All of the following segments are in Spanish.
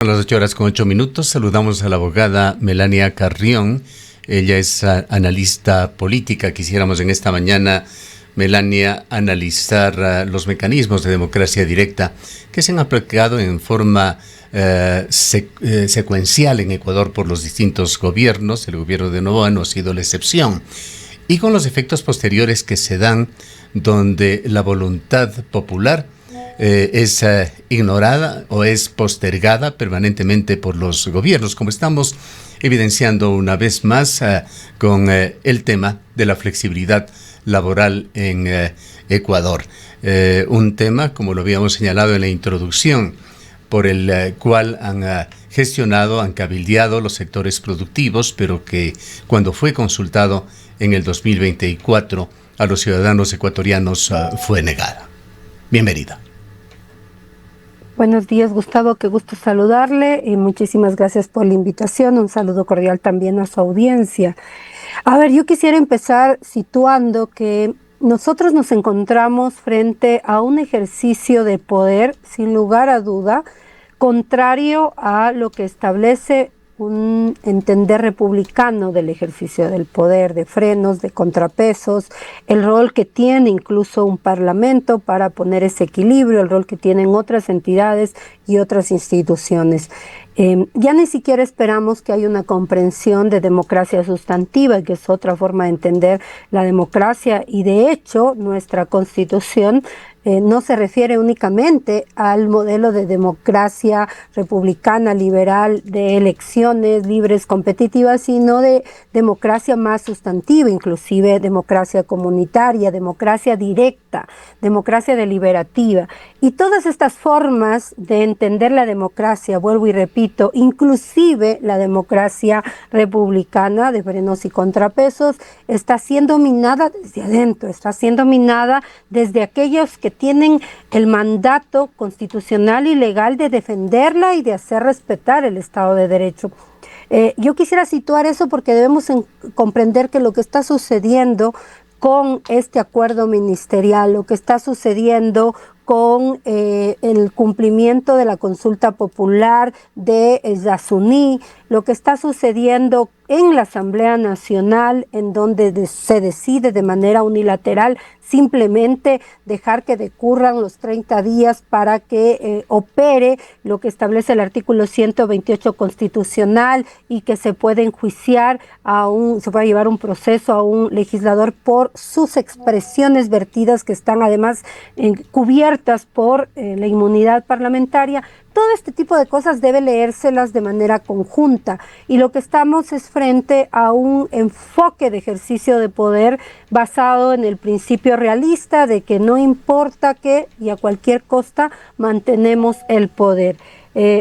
A las 8:08. Saludamos a la abogada Melania Carrión. Ella es analista política. Quisiéramos en esta mañana, Melania, analizar los mecanismos de democracia directa que se han aplicado en forma secuencial en Ecuador por los distintos gobiernos. El gobierno de Noboa no ha sido la excepción. Y con los efectos posteriores que se dan donde la voluntad popular es ignorada o es postergada permanentemente por los gobiernos, como estamos evidenciando una vez más con el tema de la flexibilidad laboral en Ecuador. Un tema, como lo habíamos señalado en la introducción, por el cual han gestionado, han cabildeado los sectores productivos, pero que cuando fue consultado en el 2024 a los ciudadanos ecuatorianos fue negada. Bienvenida. Buenos días, Gustavo, qué gusto saludarle y muchísimas gracias por la invitación. Un saludo cordial también a su audiencia. A ver, yo quisiera empezar situando que nosotros nos encontramos frente a un ejercicio de poder, sin lugar a duda, contrario a lo que establece un entender republicano del ejercicio del poder, de frenos, de contrapesos, el rol que tiene incluso un parlamento para poner ese equilibrio, el rol que tienen otras entidades y otras instituciones. Ya ni siquiera esperamos que haya una comprensión de democracia sustantiva, que es otra forma de entender la democracia, y de hecho nuestra Constitución no se refiere únicamente al modelo de democracia republicana, liberal, de elecciones libres, competitivas, sino de democracia más sustantiva, inclusive democracia comunitaria, democracia directa, democracia deliberativa. Y todas estas formas de entender la democracia, vuelvo y repito, inclusive la democracia republicana de frenos y contrapesos, está siendo minada desde adentro, está siendo minada desde aquellos que tienen el mandato constitucional y legal de defenderla y de hacer respetar el Estado de Derecho. Yo quisiera situar eso porque debemos comprender que lo que está sucediendo con este acuerdo ministerial, lo que está sucediendo con el cumplimiento de la consulta popular de Yasuní, lo que está sucediendo en la Asamblea Nacional, en donde se decide de manera unilateral simplemente dejar que decurran los 30 días para que opere lo que establece el artículo 128 constitucional y que se puede enjuiciar se puede llevar un proceso a un legislador por sus expresiones vertidas que están además cubiertas por la inmunidad parlamentaria. Todo este tipo de cosas debe leérselas de manera conjunta y lo que estamos es frente a un enfoque de ejercicio de poder basado en el principio realista de que no importa qué y a cualquier costa mantenemos el poder.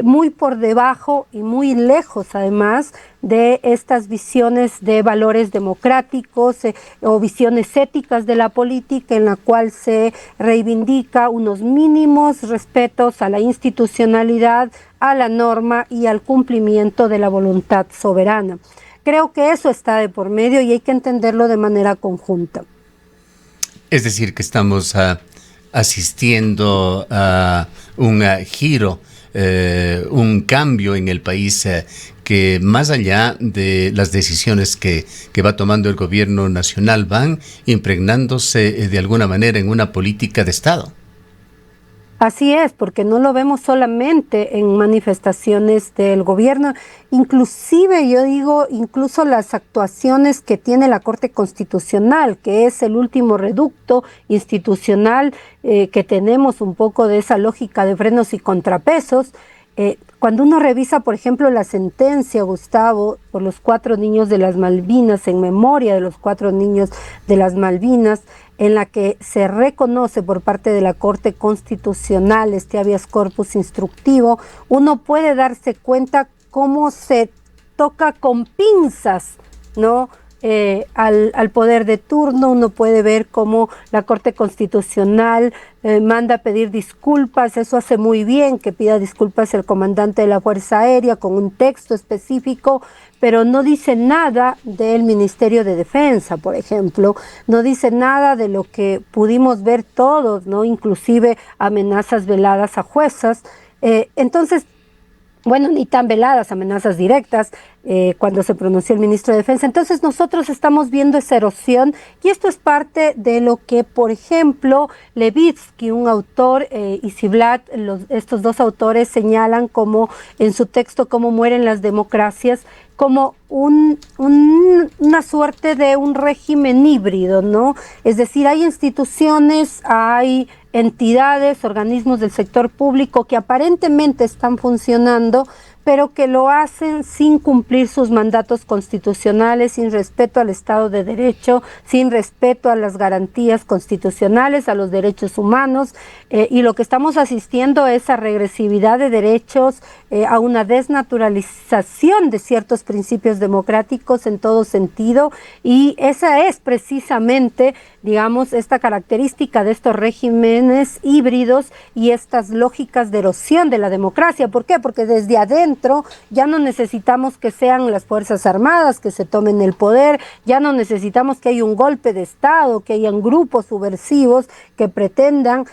Muy por debajo y muy lejos además de estas visiones de valores democráticos o visiones éticas de la política en la cual se reivindica unos mínimos respetos a la institucionalidad, a la norma y al cumplimiento de la voluntad soberana. Creo que eso está de por medio y hay que entenderlo de manera conjunta. Es decir, que estamos asistiendo a un giro, un cambio en el país que más allá de las decisiones que va tomando el gobierno nacional van impregnándose de alguna manera en una política de Estado. Así es, porque no lo vemos solamente en manifestaciones del gobierno, inclusive yo digo, incluso las actuaciones que tiene la Corte Constitucional, que es el último reducto institucional que tenemos un poco de esa lógica de frenos y contrapesos. Cuando uno revisa, por ejemplo, la sentencia, Gustavo, por los 4 niños de las Malvinas, en memoria de los 4 niños de las Malvinas, en la que se reconoce por parte de la Corte Constitucional este habeas corpus instructivo, uno puede darse cuenta cómo se toca con pinzas, ¿no? Al poder de turno. Uno puede ver cómo la Corte Constitucional manda a pedir disculpas. Eso hace muy bien que pida disculpas el comandante de la Fuerza Aérea con un texto específico, pero no dice nada del Ministerio de Defensa, por ejemplo, no dice nada de lo que pudimos ver todos, ¿no? Inclusive amenazas veladas a juezas. Entonces, bueno, ni tan veladas, amenazas directas, cuando se pronunció el ministro de Defensa. Entonces nosotros estamos viendo esa erosión y esto es parte de lo que, por ejemplo, Levitsky, un autor, y Ziblatt, estos dos autores señalan como en su texto Cómo mueren las democracias, como una suerte de un régimen híbrido, ¿no? Es decir, hay instituciones, hay entidades, organismos del sector público que aparentemente están funcionando, pero que lo hacen sin cumplir sus mandatos constitucionales, sin respeto al Estado de Derecho, sin respeto a las garantías constitucionales, a los derechos humanos, y lo que estamos asistiendo es a regresividad de derechos, a una desnaturalización de ciertos principios democráticos en todo sentido, y esa es precisamente, digamos, esta característica de estos regímenes híbridos y estas lógicas de erosión de la democracia. ¿Por qué? Porque desde adentro ya no necesitamos que sean las Fuerzas Armadas que se tomen el poder, ya no necesitamos que haya un golpe de Estado, que hayan grupos subversivos que pretendan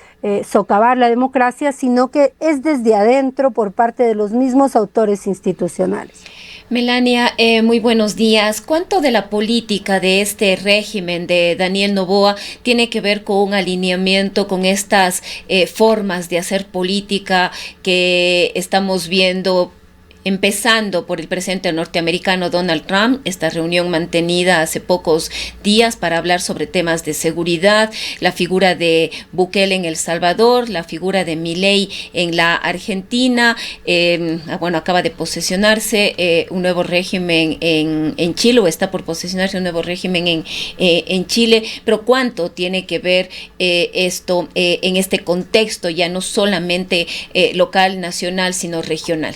socavar la democracia, sino que es desde adentro por parte de los mismos autores institucionales. Melania, muy buenos días. ¿Cuánto de la política de este régimen de Daniel Noboa tiene que ver con un alineamiento con estas formas de hacer política que estamos viendo, empezando por el presidente norteamericano Donald Trump, esta reunión mantenida hace pocos días para hablar sobre temas de seguridad, la figura de Bukele en El Salvador, la figura de Milei en la Argentina, bueno, acaba de posesionarse un nuevo régimen en Chile, o está por posesionarse un nuevo régimen en Chile, pero ¿cuánto tiene que ver esto en este contexto ya no solamente local, nacional, sino regional?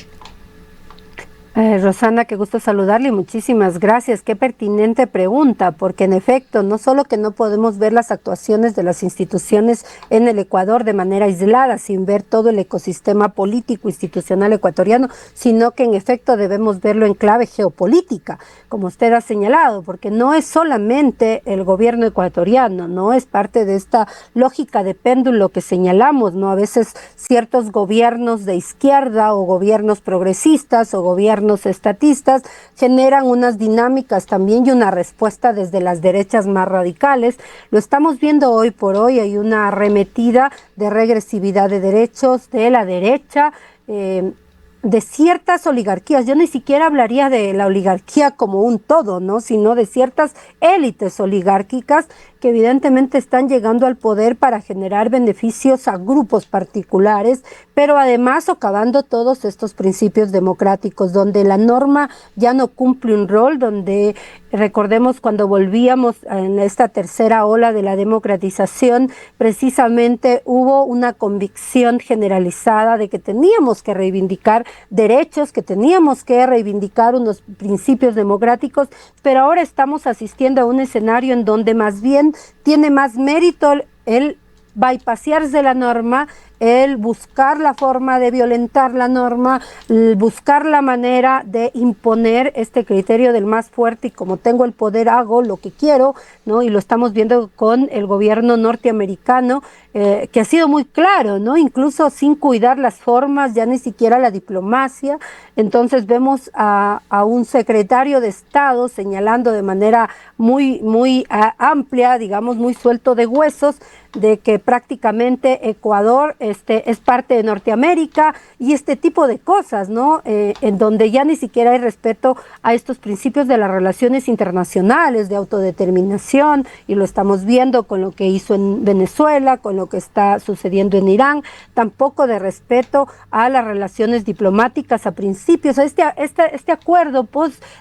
Rosana, qué gusto saludarle y muchísimas gracias. Qué pertinente pregunta, porque en efecto, no solo que no podemos ver las actuaciones de las instituciones en el Ecuador de manera aislada, sin ver todo el ecosistema político institucional ecuatoriano, sino que en efecto debemos verlo en clave geopolítica, como usted ha señalado, porque no es solamente el gobierno ecuatoriano, no es parte de esta lógica de péndulo que señalamos, ¿no? A veces ciertos gobiernos de izquierda o gobiernos progresistas o gobiernos estatistas generan unas dinámicas también y una respuesta desde las derechas más radicales. Lo estamos viendo hoy por hoy, hay una arremetida de regresividad de derechos de la derecha, de ciertas oligarquías. Yo ni siquiera hablaría de la oligarquía como un todo, ¿no? Sino de ciertas élites oligárquicas que evidentemente están llegando al poder para generar beneficios a grupos particulares, pero además socavando todos estos principios democráticos, donde la norma ya no cumple un rol, donde recordemos cuando volvíamos en esta tercera ola de la democratización, precisamente hubo una convicción generalizada de que teníamos que reivindicar derechos, que teníamos que reivindicar unos principios democráticos, pero ahora estamos asistiendo a un escenario en donde más bien tiene más mérito el bypasearse la norma, el buscar la forma de violentar la norma, el buscar la manera de imponer este criterio del más fuerte y como tengo el poder hago lo que quiero, ¿no? Y lo estamos viendo con el gobierno norteamericano, que ha sido muy claro, ¿no? Incluso sin cuidar las formas, ya ni siquiera la diplomacia. Entonces vemos a un secretario de Estado señalando de manera muy amplia, digamos, muy suelto de huesos, de que prácticamente Ecuador es parte de Norteamérica y este tipo de cosas, ¿no? En donde ya ni siquiera hay respeto a estos principios de las relaciones internacionales, de autodeterminación, y lo estamos viendo con lo que hizo en Venezuela, con lo que está sucediendo en Irán, tampoco de respeto a las relaciones diplomáticas, a principios. Este acuerdo,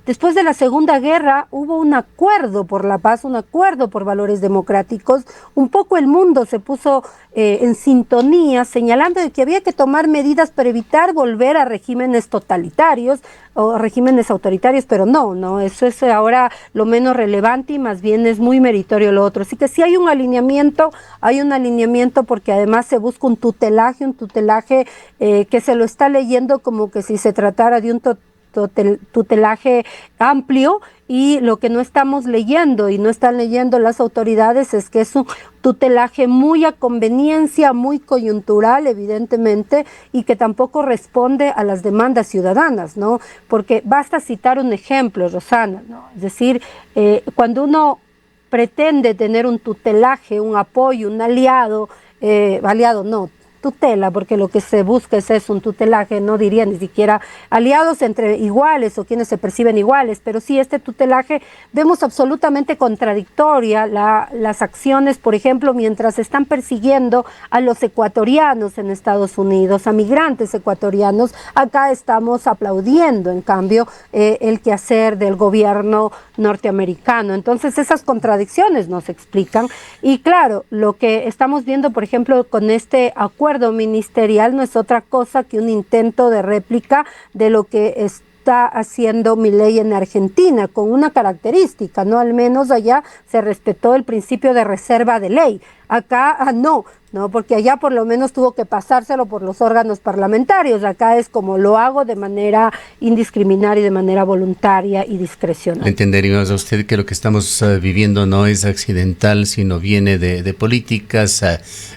después de la Segunda Guerra, hubo un acuerdo por la paz, un acuerdo por valores democráticos. Un poco el mundo se puso en sintonía, señalando de que había que tomar medidas para evitar volver a regímenes totalitarios o regímenes autoritarios, pero no, eso es ahora lo menos relevante y más bien es muy meritorio lo otro. Así que sí hay un alineamiento porque además se busca un tutelaje que se lo está leyendo como que si se tratara de un tutelaje amplio, y lo que no estamos leyendo y no están leyendo las autoridades es que es un tutelaje muy a conveniencia, muy coyuntural, evidentemente, y que tampoco responde a las demandas ciudadanas, ¿no? Porque basta citar un ejemplo, Rosana, ¿no? Es decir, cuando uno pretende tener un tutelaje, un apoyo, un aliado, tutela, porque lo que se busca es un tutelaje, no diría ni siquiera aliados entre iguales o quienes se perciben iguales, pero sí este tutelaje vemos absolutamente contradictoria las acciones, por ejemplo, mientras están persiguiendo a los ecuatorianos en Estados Unidos, a migrantes ecuatorianos, acá estamos aplaudiendo, en cambio, el quehacer del gobierno norteamericano. Entonces esas contradicciones nos explican, y claro, lo que estamos viendo, por ejemplo, con este acuerdo ministerial no es otra cosa que un intento de réplica de lo que está haciendo Milei en Argentina, con una característica, ¿no? Al menos allá se respetó el principio de reserva de ley. Acá no, porque allá por lo menos tuvo que pasárselo por los órganos parlamentarios. Acá es como lo hago de manera indiscriminada y de manera voluntaria y discrecional. Entenderíamos a usted que lo que estamos viviendo no es accidental, sino viene de políticas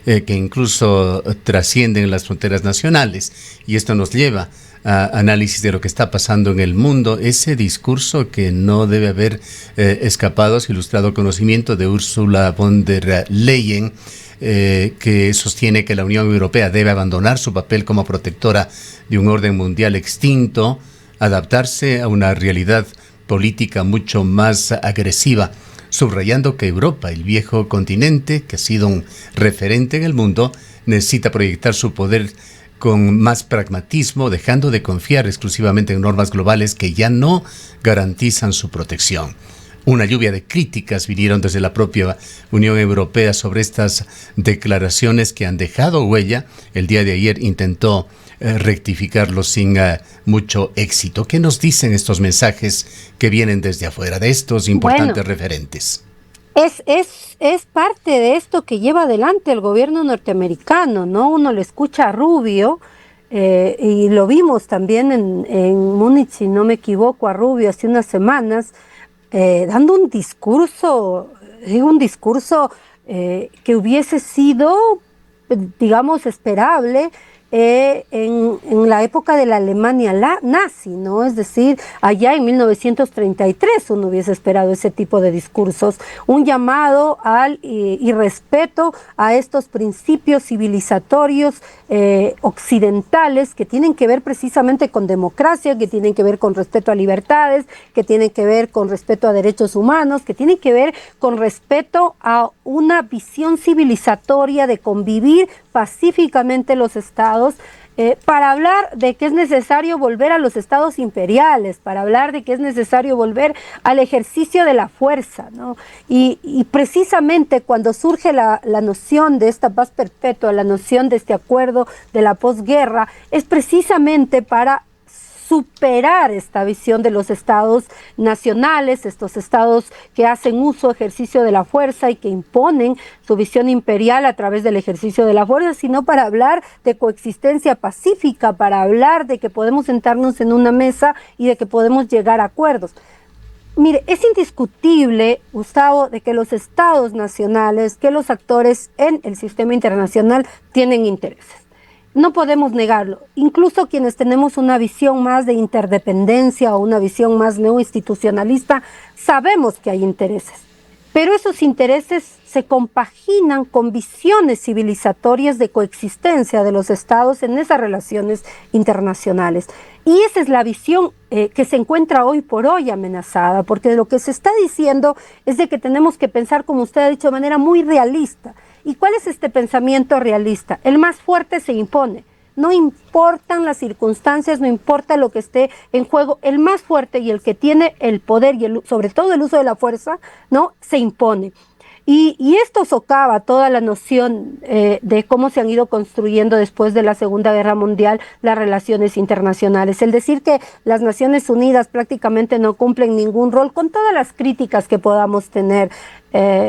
que incluso trascienden las fronteras nacionales, y esto nos lleva a análisis de lo que está pasando en el mundo. Ese discurso que no debe haber escapado a su ilustrado conocimiento de Ursula von der Leyen, que sostiene que la Unión Europea debe abandonar su papel como protectora de un orden mundial extinto, adaptarse a una realidad política mucho más agresiva, subrayando que Europa, el viejo continente, que ha sido un referente en el mundo, necesita proyectar su poder con más pragmatismo, dejando de confiar exclusivamente en normas globales que ya no garantizan su protección. Una lluvia de críticas vinieron desde la propia Unión Europea sobre estas declaraciones que han dejado huella. El día de ayer intentó rectificarlo sin mucho éxito. ¿Qué nos dicen estos mensajes que vienen desde afuera de estos importantes referentes? Es parte de esto que lleva adelante el gobierno norteamericano, ¿no? Uno le escucha a Rubio, y lo vimos también en Múnich, si no me equivoco, a Rubio hace unas semanas, dando un discurso que hubiese sido, digamos, esperable en la época de la Alemania nazi, ¿no? Es decir, allá en 1933 uno hubiese esperado ese tipo de discursos, un llamado al y respeto a estos principios civilizatorios occidentales que tienen que ver precisamente con democracia, que tienen que ver con respeto a libertades, que tienen que ver con respeto a derechos humanos, que tienen que ver con respeto a una visión civilizatoria de convivir pacíficamente los estados, para hablar de que es necesario volver a los estados imperiales, para hablar de que es necesario volver al ejercicio de la fuerza, ¿no? Y precisamente cuando surge la noción de esta paz perpetua, la noción de este acuerdo de la posguerra, es precisamente para superar esta visión de los estados nacionales, estos estados que hacen ejercicio de la fuerza y que imponen su visión imperial a través del ejercicio de la fuerza, sino para hablar de coexistencia pacífica, para hablar de que podemos sentarnos en una mesa y de que podemos llegar a acuerdos. Mire, es indiscutible, Gustavo, de que los estados nacionales, que los actores en el sistema internacional tienen intereses. No podemos negarlo. Incluso quienes tenemos una visión más de interdependencia o una visión más neoinstitucionalista, sabemos que hay intereses. Pero esos intereses se compaginan con visiones civilizatorias de coexistencia de los estados en esas relaciones internacionales. Y esa es la visión que se encuentra hoy por hoy amenazada, porque lo que se está diciendo es de que tenemos que pensar, como usted ha dicho, de manera muy realista. ¿Y cuál es este pensamiento realista? El más fuerte se impone. No importan las circunstancias, no importa lo que esté en juego, el más fuerte y el que tiene el poder y sobre todo el uso de la fuerza, ¿no? Se impone. Y esto socava toda la noción de cómo se han ido construyendo después de la Segunda Guerra Mundial las relaciones internacionales. El decir que las Naciones Unidas prácticamente no cumplen ningún rol, con todas las críticas que podamos tener,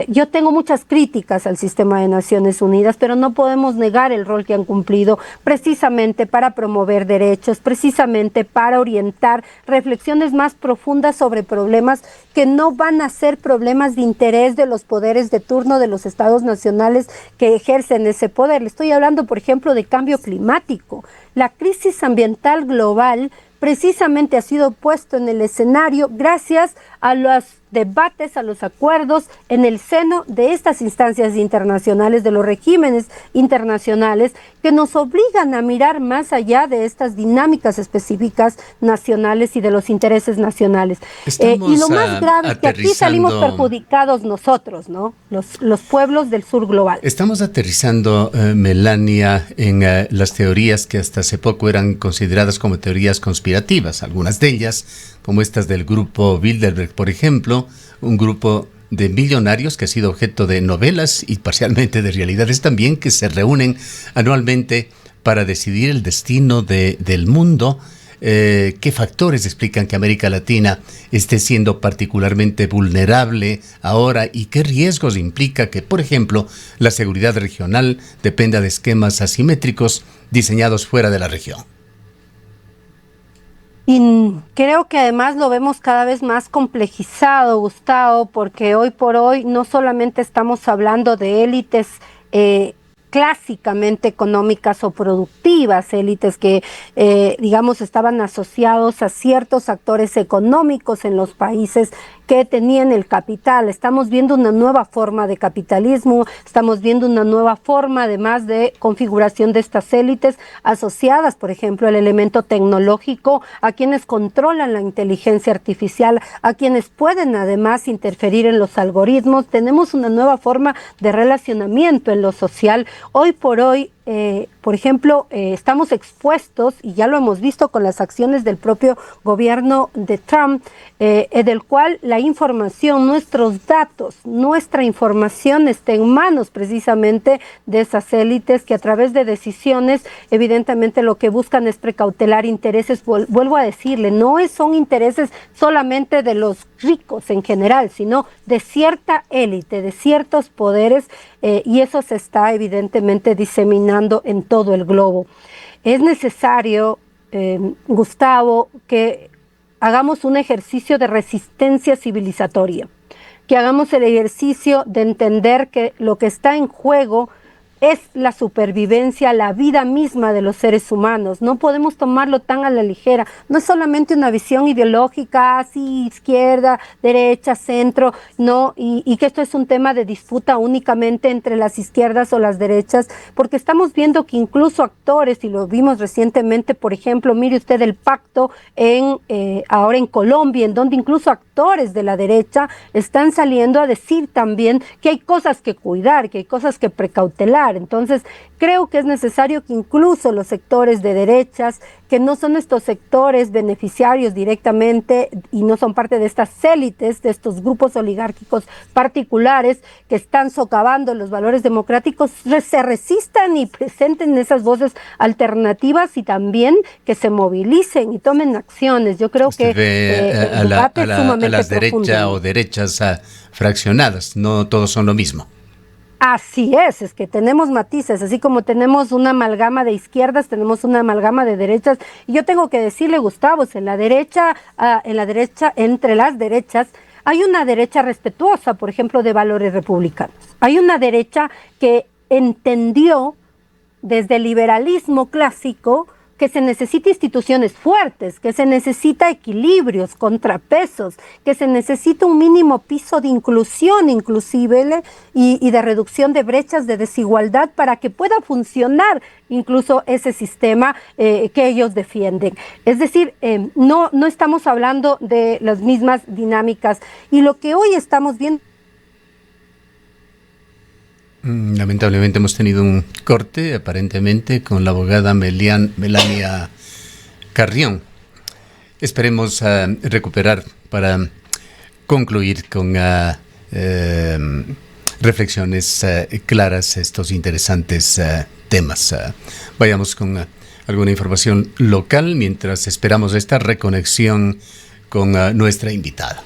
Yo tengo muchas críticas al sistema de Naciones Unidas, pero no podemos negar el rol que han cumplido precisamente para promover derechos, precisamente para orientar reflexiones más profundas sobre problemas que no van a ser problemas de interés de los poderes de turno de los estados nacionales que ejercen ese poder. Le estoy hablando, por ejemplo, de cambio climático. La crisis ambiental global precisamente ha sido puesto en el escenario gracias a los debates, a los acuerdos en el seno de estas instancias internacionales, de los regímenes internacionales, que nos obligan a mirar más allá de estas dinámicas específicas nacionales y de los intereses nacionales. Y lo más grave es que aquí salimos perjudicados nosotros, ¿no? Los pueblos del sur global. Estamos aterrizando, Melania, en las teorías que hasta hace poco eran consideradas como teorías conspirativas, algunas de ellas, como estas del grupo Bilderberg, por ejemplo, un grupo de millonarios que ha sido objeto de novelas y parcialmente de realidades también, que se reúnen anualmente para decidir el destino del mundo. ¿Qué factores explican que América Latina esté siendo particularmente vulnerable ahora y qué riesgos implica que, por ejemplo, la seguridad regional dependa de esquemas asimétricos diseñados fuera de la región? Y creo que además lo vemos cada vez más complejizado, Gustavo, porque hoy por hoy no solamente estamos hablando de élites clásicamente económicas o productivas, élites que, digamos, estaban asociados a ciertos actores económicos en los países que tenían el capital. Estamos viendo una nueva forma de capitalismo, estamos viendo una nueva forma además de configuración de estas élites asociadas, por ejemplo, al elemento tecnológico, a quienes controlan la inteligencia artificial, a quienes pueden además interferir en los algoritmos. Tenemos una nueva forma de relacionamiento en lo social. Hoy por hoy, por ejemplo, estamos expuestos, y ya lo hemos visto con las acciones del propio gobierno de Trump, del cual la información, nuestros datos, nuestra información está en manos precisamente de esas élites que a través de decisiones, evidentemente lo que buscan es precautelar intereses. Vuelvo a decirle, no son intereses solamente de los ricos en general, sino de cierta élite, de ciertos poderes, y eso se está evidentemente diseminando en todo el globo. Es necesario, Gustavo, que hagamos un ejercicio de resistencia civilizatoria, que hagamos el ejercicio de entender que lo que está en juego es la supervivencia, la vida misma de los seres humanos. No podemos tomarlo tan a la ligera. No es solamente una visión ideológica, así izquierda, derecha, centro, no, y que esto es un tema de disputa únicamente entre las izquierdas o las derechas, porque estamos viendo que incluso actores, y lo vimos recientemente, por ejemplo, mire usted el pacto ahora en Colombia, en donde incluso actores de la derecha están saliendo a decir también que hay cosas que cuidar, que hay cosas que precautelar. Entonces, creo que es necesario que incluso los sectores de derechas, que no son estos sectores beneficiarios directamente y no son parte de estas élites, de estos grupos oligárquicos particulares que están socavando los valores democráticos, se resistan y presenten esas voces alternativas y también que se movilicen y tomen acciones. Yo creo que el debate es sumamente a las derechas o derechas fraccionadas, no todos son lo mismo. Así es que tenemos matices, así como tenemos una amalgama de izquierdas, tenemos una amalgama de derechas. Y yo tengo que decirle, Gustavo, entre las derechas, hay una derecha respetuosa, por ejemplo, de valores republicanos. Hay una derecha que entendió desde el liberalismo clásico que se necesita instituciones fuertes, que se necesita equilibrios, contrapesos, que se necesita un mínimo piso de inclusión inclusive y de reducción de brechas de desigualdad para que pueda funcionar incluso ese sistema que ellos defienden. Es decir, no estamos hablando de las mismas dinámicas, y lo que hoy estamos viendo. Lamentablemente hemos tenido un corte, aparentemente, con la abogada Melania Carrión. Esperemos recuperar para concluir con reflexiones claras estos interesantes temas. Vayamos con alguna información local mientras esperamos esta reconexión con nuestra invitada.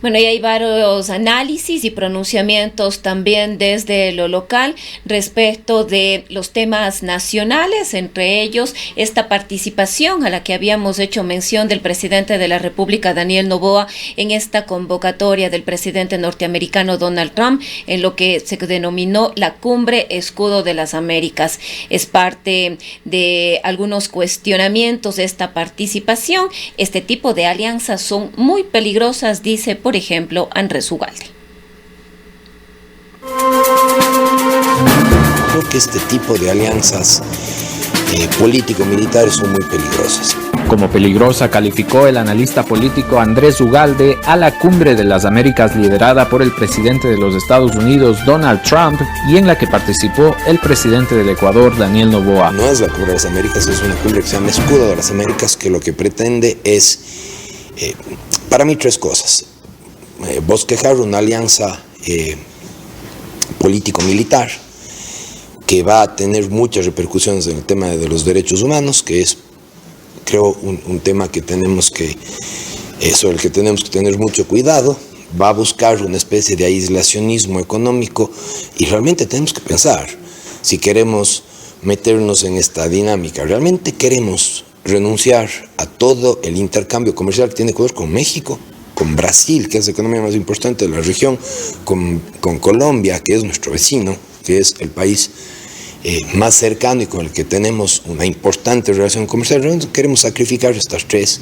Bueno, y hay varios análisis y pronunciamientos también desde lo local respecto de los temas nacionales, entre ellos esta participación a la que habíamos hecho mención del presidente de la República, Daniel Noboa, en esta convocatoria del presidente norteamericano Donald Trump, en lo que se denominó la Cumbre Escudo de las Américas. Es parte de algunos cuestionamientos de esta participación. Este tipo de alianzas son muy peligrosas, dice, por ejemplo, Andrés Ugalde. Creo que este tipo de alianzas político-militares son muy peligrosas. Como peligrosa calificó el analista político Andrés Ugalde a la Cumbre de las Américas liderada por el presidente de los Estados Unidos, Donald Trump, y en la que participó el presidente del Ecuador, Daniel Noboa. No es la Cumbre de las Américas, es una cumbre que se llama Escudo de las Américas, que lo que pretende es, para mí, tres cosas. Bosquejar una alianza político-militar que va a tener muchas repercusiones en el tema de los derechos humanos, que es, creo, un tema que sobre el que tenemos que tener mucho cuidado. Va a buscar una especie de aislacionismo económico y realmente tenemos que pensar si queremos meternos en esta dinámica. ¿Realmente queremos renunciar a todo el intercambio comercial que tiene Ecuador con México, con Brasil, que es la economía más importante de la región, con Colombia, que es nuestro vecino, que es el país más cercano y con el que tenemos una importante relación comercial? Queremos sacrificar estas tres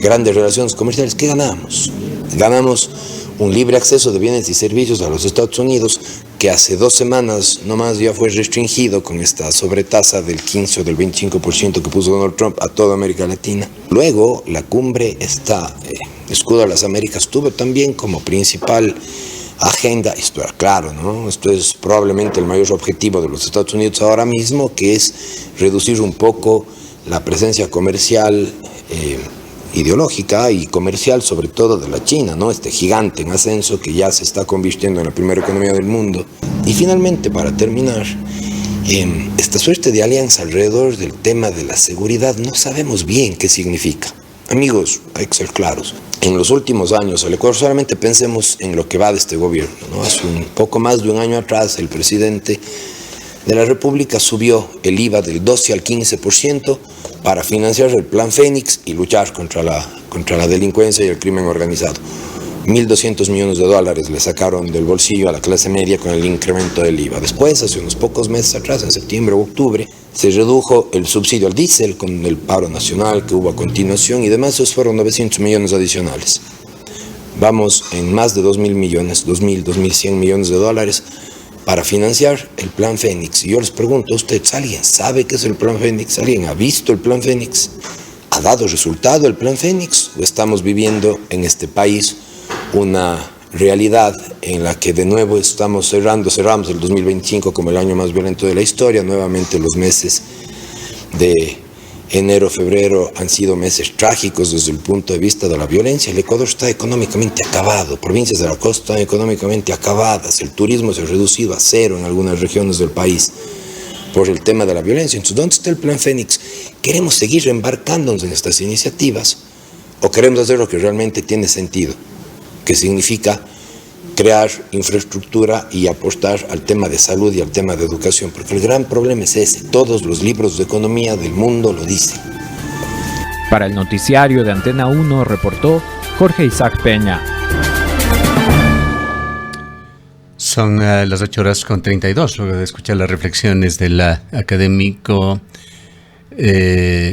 grandes relaciones comerciales. ¿Qué ganamos? Ganamos un libre acceso de bienes y servicios a los Estados Unidos, que hace 2 semanas nomás ya fue restringido con esta sobretasa del 15 o del 25% que puso Donald Trump a toda América Latina. Luego, la cumbre Escudo de las Américas tuvo también como principal agenda, esto era claro, ¿no? Esto es probablemente el mayor objetivo de los Estados Unidos ahora mismo, que es reducir un poco la presencia comercial, ideológica y comercial, sobre todo de la China, ¿no? Este gigante en ascenso que ya se está convirtiendo en la primera economía del mundo. Y finalmente, para terminar, esta suerte de alianza alrededor del tema de la seguridad, no sabemos bien qué significa. Amigos, hay que ser claros. En los últimos años, el Ecuador, solamente pensemos en lo que va de este gobierno, ¿no? Hace un poco más de un año atrás, el presidente de la República subió el IVA del 12 al 15% para financiar el Plan Fénix y luchar contra la delincuencia y el crimen organizado. 1.200 millones de dólares le sacaron del bolsillo a la clase media con el incremento del IVA. Después, hace unos pocos meses atrás, en septiembre o octubre, se redujo el subsidio al diésel con el paro nacional que hubo a continuación y demás. Esos fueron 900 millones adicionales. Vamos en más de 2.000 millones, 2.100 millones de dólares para financiar el Plan Fénix. Y yo les pregunto a ustedes, ¿alguien sabe qué es el Plan Fénix? ¿Alguien ha visto el Plan Fénix? ¿Ha dado resultado el Plan Fénix? ¿O estamos viviendo en este país una realidad en la que de nuevo cerramos el 2025 como el año más violento de la historia? Nuevamente los meses de enero, febrero han sido meses trágicos desde el punto de vista de la violencia. El Ecuador está económicamente acabado, provincias de la costa están económicamente acabadas, el turismo se ha reducido a cero en algunas regiones del país por el tema de la violencia. Entonces, ¿dónde está el Plan Fénix? ¿Queremos seguir embarcándonos en estas iniciativas o queremos hacer lo que realmente tiene sentido, que significa crear infraestructura y apostar al tema de salud y al tema de educación? Porque el gran problema es ese. Todos los libros de economía del mundo lo dicen. Para el noticiario de Antena 1 reportó Jorge Isaac Peña. Son las 8:32, luego de escuchar las reflexiones del académico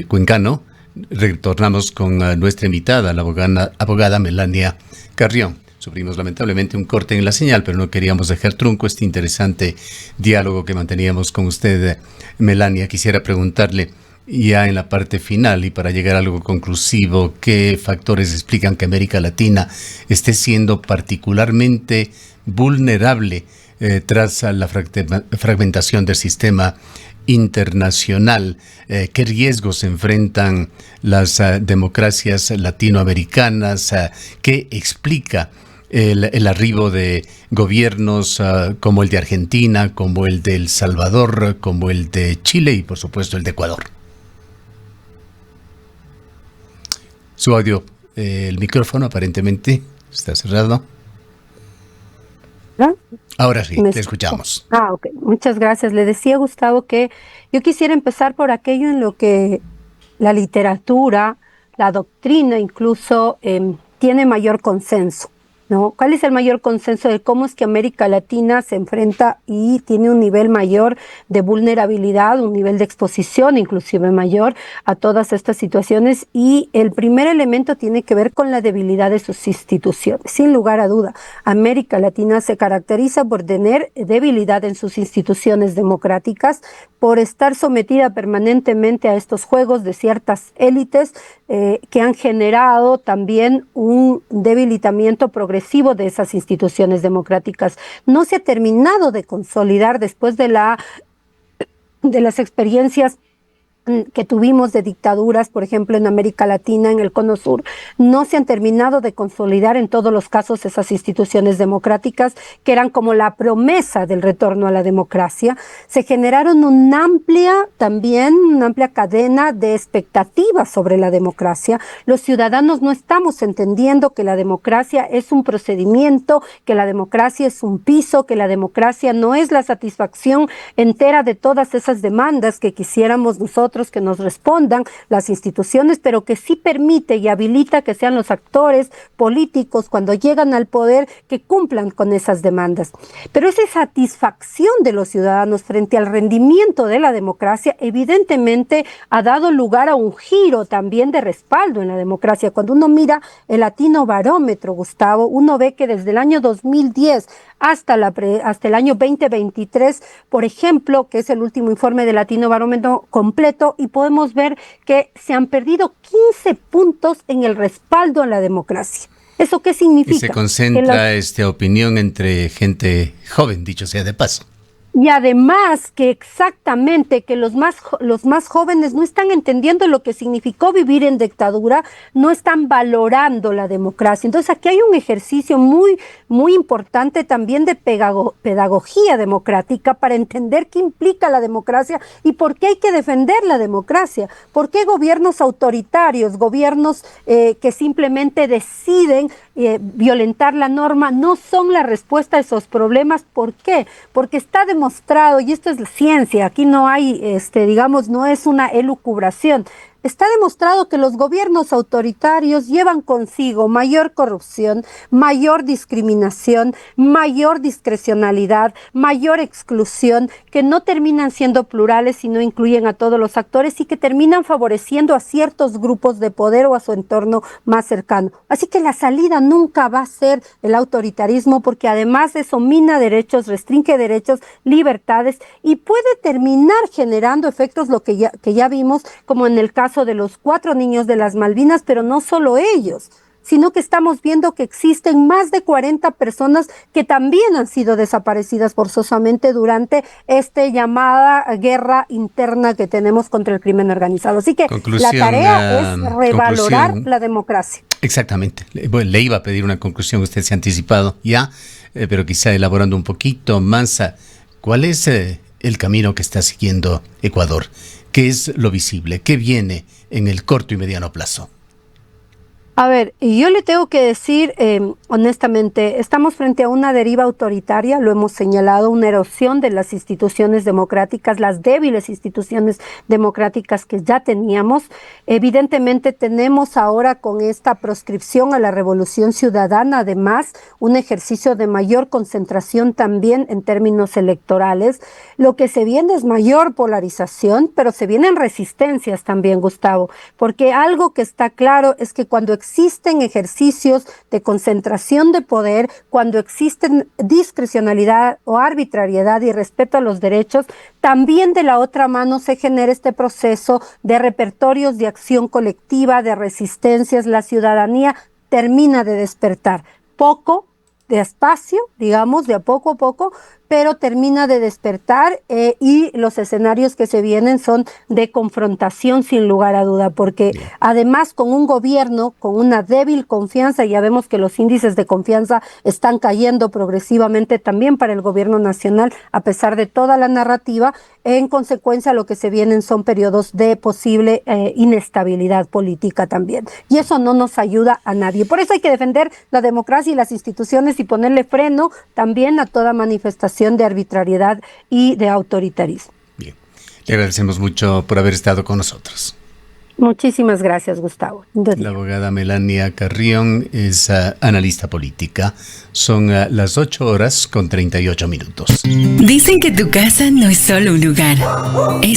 cuencano. Retornamos con nuestra invitada, la abogada Melania Carrión. Sufrimos lamentablemente un corte en la señal, pero no queríamos dejar trunco este interesante diálogo que manteníamos con usted, Melania. Quisiera preguntarle ya en la parte final y para llegar a algo conclusivo, ¿qué factores explican que América Latina esté siendo particularmente vulnerable tras la fragmentación del sistema internacional? ¿Qué riesgos enfrentan las democracias latinoamericanas? ¿Qué explica el arribo de gobiernos como el de Argentina, como el de El Salvador, como el de Chile y por supuesto el de Ecuador? Su audio, el micrófono aparentemente ¿Está cerrado? ¿No? Ahora sí, te escuchamos. Ok. Muchas gracias. Le decía, Gustavo, que yo quisiera empezar por aquello en lo que la literatura, la doctrina incluso tiene mayor consenso, ¿no? ¿Cuál es el mayor consenso de cómo es que América Latina se enfrenta y tiene un nivel mayor de vulnerabilidad, un nivel de exposición inclusive mayor a todas estas situaciones? Y el primer elemento tiene que ver con la debilidad de sus instituciones. Sin lugar a duda, América Latina se caracteriza por tener debilidad en sus instituciones democráticas, por estar sometida permanentemente a estos juegos de ciertas élites que han generado también un debilitamiento progresivo de esas instituciones democráticas. No se ha terminado de consolidar después de las experiencias que tuvimos de dictaduras, por ejemplo, en América Latina, en el Cono Sur, no se han terminado de consolidar en todos los casos esas instituciones democráticas que eran como la promesa del retorno a la democracia. Se generaron una amplia cadena de expectativas sobre la democracia. Los ciudadanos no estamos entendiendo que la democracia es un procedimiento, que la democracia es un piso, que la democracia no es la satisfacción entera de todas esas demandas que quisiéramos nosotros que nos respondan las instituciones, pero que sí permite y habilita que sean los actores políticos cuando llegan al poder que cumplan con esas demandas. Pero esa satisfacción de los ciudadanos frente al rendimiento de la democracia evidentemente ha dado lugar a un giro también de respaldo en la democracia. Cuando uno mira el Latino Barómetro, Gustavo, uno ve que desde el año 2010 hasta el año 2023, por ejemplo, que es el último informe del Latino Barómetro completo, y podemos ver que se han perdido 15 puntos en el respaldo a la democracia. ¿Eso qué significa? Y se concentra esta opinión entre gente joven, dicho sea de paso. Y además que exactamente que los más jóvenes no están entendiendo lo que significó vivir en dictadura, no están valorando la democracia. Entonces aquí hay un ejercicio muy, muy importante también de pedagogía democrática para entender qué implica la democracia y por qué hay que defender la democracia. ¿Por qué gobiernos autoritarios, gobiernos que simplemente deciden violentar la norma no son la respuesta a esos problemas? ¿Por qué? Porque está demostrado, y esto es la ciencia, aquí no hay, no es una elucubración. Está demostrado que los gobiernos autoritarios llevan consigo mayor corrupción, mayor discriminación, mayor discrecionalidad, mayor exclusión, que no terminan siendo plurales si no incluyen a todos los actores y que terminan favoreciendo a ciertos grupos de poder o a su entorno más cercano. Así que la salida nunca va a ser el autoritarismo, porque además eso mina derechos, restringe derechos, libertades y puede terminar generando efectos que ya vimos, como en el caso de los 4 niños de las Malvinas, pero no solo ellos, sino que estamos viendo que existen más de 40 personas que también han sido desaparecidas forzosamente durante esta llamada guerra interna que tenemos contra el crimen organizado. Así que la tarea es revalorar la democracia. Exactamente. Bueno, le iba a pedir una conclusión, usted se ha anticipado ya, pero quizá elaborando un poquito más. ¿Cuál es el camino que está siguiendo Ecuador? ¿Qué es lo visible? ¿Qué viene en el corto y mediano plazo? A ver, yo le tengo que decir honestamente, estamos frente a una deriva autoritaria, lo hemos señalado, una erosión de las instituciones democráticas, las débiles instituciones democráticas que ya teníamos. Evidentemente tenemos ahora con esta proscripción a la revolución ciudadana, además, un ejercicio de mayor concentración también en términos electorales. Lo que se viene es mayor polarización, pero se vienen resistencias también, Gustavo, porque algo que está claro es que cuando existen ejercicios de concentración de poder, cuando existen discrecionalidad o arbitrariedad y respeto a los derechos, también de la otra mano se genera este proceso de repertorios de acción colectiva, de resistencias. La ciudadanía termina de despertar, poco, despacio, digamos, de a poco, pero termina de despertar y los escenarios que se vienen son de confrontación sin lugar a duda, porque además con un gobierno con una débil confianza, ya vemos que los índices de confianza están cayendo progresivamente también para el gobierno nacional, a pesar de toda la narrativa. En consecuencia, lo que se vienen son periodos de posible inestabilidad política también. Y eso no nos ayuda a nadie. Por eso hay que defender la democracia y las instituciones y ponerle freno también a toda manifestación de arbitrariedad y de autoritarismo. Bien, le agradecemos mucho por haber estado con nosotros. Muchísimas gracias, Gustavo. La abogada Melania Carrión es analista política. Son las 8:38. Dicen que tu casa no es solo un lugar, es